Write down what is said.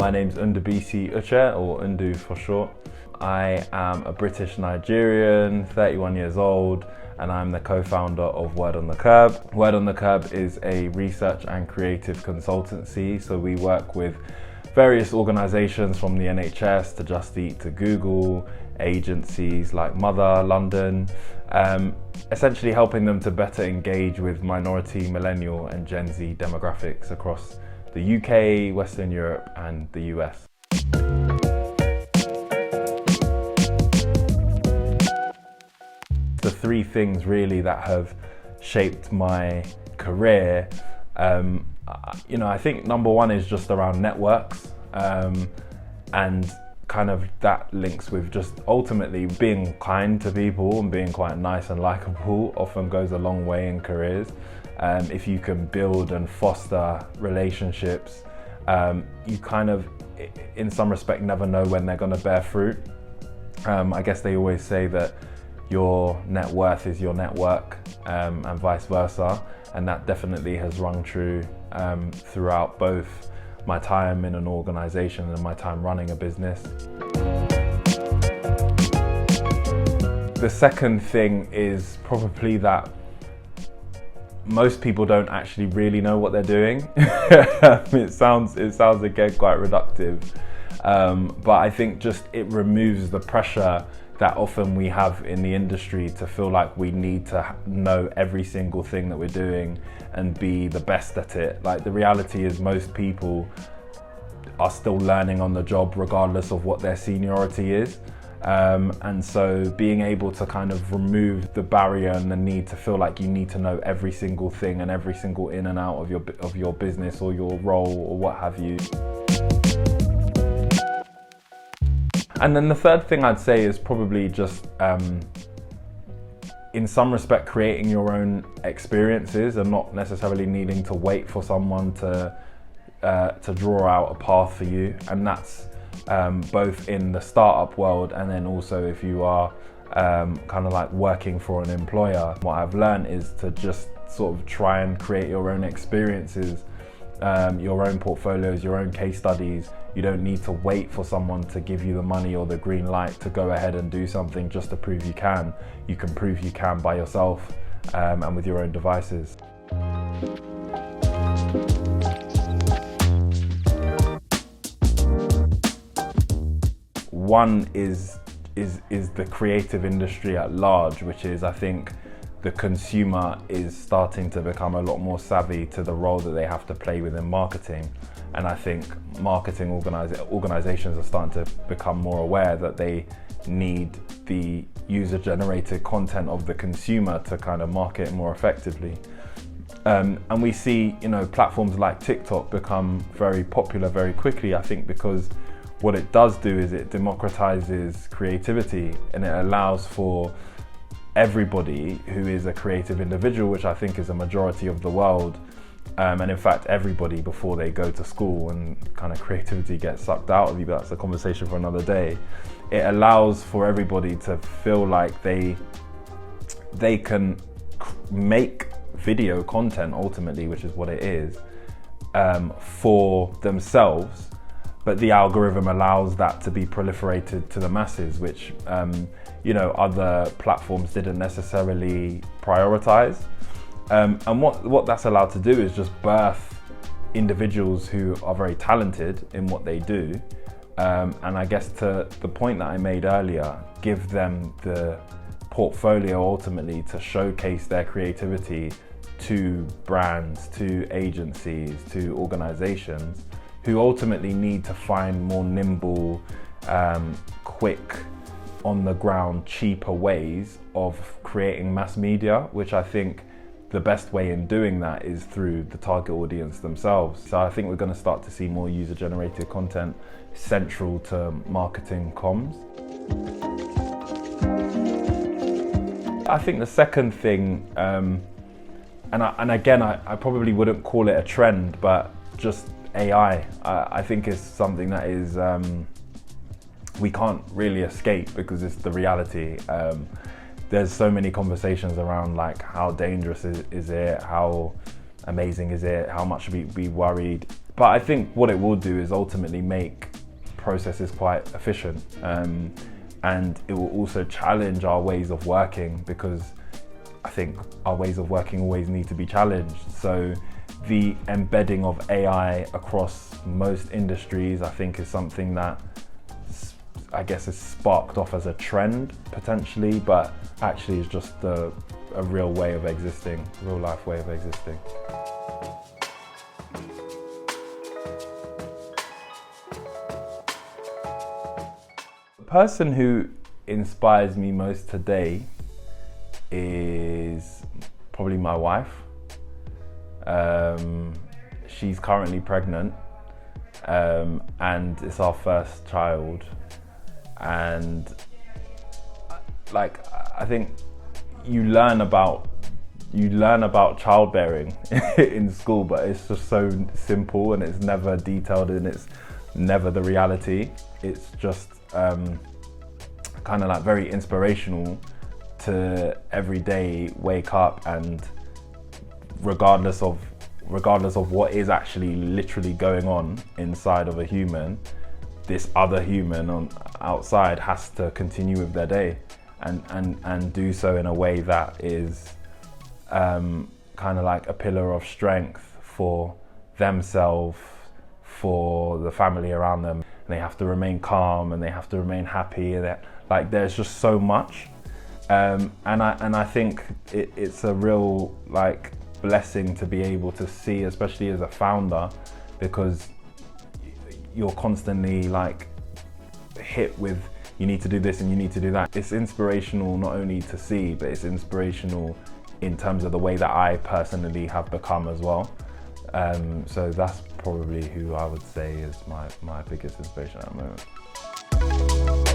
My name's Ndubuisi Uchea, or Ndu for short. I am a British Nigerian, 31 years old, and I'm the co-founder of Word on the Curb. Word on the Curb is a research and creative consultancy, so we work with various organisations from the NHS to Just Eat to Google, agencies like Mother, London, essentially helping them to better engage with minority, millennial and Gen Z demographics across the UK, Western Europe and the US. The three things really that have shaped my career, I think number one is just around networks, and kind of that links with just ultimately being kind to people and being quite nice and likable often goes a long way in careers. If you can build and foster relationships, you kind of, in some respect, never know when they're going to bear fruit. I guess they always say that your net worth is your network, and vice versa, and that definitely has rung true throughout both my time in an organisation and my time running a business. The second thing is probably that most people don't actually really know what they're doing. It sounds again quite reductive, but I think just it removes the pressure that often we have in the industry to feel like we need to know every single thing that we're doing and be the best at it. Like, the reality is most people are still learning on the job regardless of what their seniority is. And so being able to kind of remove the barrier and the need to feel like you need to know every single thing and every single in and out of your business or your role or what have you. And then the third thing I'd say is probably just, in some respect, creating your own experiences and not necessarily needing to wait for someone to draw out a path for you. And that's both in the startup world and then also if you are kind of like working for an employer. What I've learned is to just sort of try and create your own experiences, your own portfolios, your own case studies. You don't need to wait for someone to give you the money or the green light to go ahead and do something just to prove you can. You can prove you can by yourself and with your own devices. One is the creative industry at large, which is, I think, the consumer is starting to become a lot more savvy to the role that they have to play within marketing. And I think marketing organizations are starting to become more aware that they need the user-generated content of the consumer to kind of market more effectively. And we see, platforms like TikTok become very popular very quickly, I think, because what it does do is it democratizes creativity and it allows for everybody who is a creative individual, which I think is a majority of the world, and in fact everybody before they go to school and kind of creativity gets sucked out of you, but that's a conversation for another day. It allows for everybody to feel like they can make video content ultimately, which is what it is, for themselves, but the algorithm allows that to be proliferated to the masses, which other platforms didn't necessarily prioritize. And what that's allowed to do is just birth individuals who are very talented in what they do. And I guess to the point that I made earlier, give them the portfolio ultimately to showcase their creativity to brands, to agencies, to organizations who ultimately need to find more nimble, quick, on the ground, cheaper ways of creating mass media, which I think the best way in doing that is through the target audience themselves. So I think we're going to start to see more user-generated content central to marketing comms. I think the second thing, and again, I probably wouldn't call it a trend, but just AI, I think is something that is, we can't really escape because it's the reality. There's so many conversations around like how dangerous is it, how amazing is it, how much should we be worried. But I think what it will do is ultimately make processes quite efficient, and it will also challenge our ways of working, because I think our ways of working always need to be challenged. So the embedding of AI across most industries, I think, is something that I guess is sparked off as a trend potentially, but actually is just a real way of existing, real life way of existing. The person who inspires me most today is probably my wife. She's currently pregnant, and it's our first child. And like, I think you learn about childbearing in school, but it's just so simple and it's never detailed and it's never the reality. It's just kind of like very inspirational to every day wake up, and regardless of what is actually literally going on inside of a human, this other human on outside has to continue with their day and do so in a way that is kind of like a pillar of strength for themselves, for the family around them. And they have to remain calm and they have to remain happy, and like there's just so much, and I think it's a real like blessing to be able to see, especially as a founder, because you're constantly like hit with, you need to do this and you need to do that. It's inspirational not only to see, but it's inspirational in terms of the way that I personally have become as well. So that's probably who I would say is my biggest inspiration at the moment.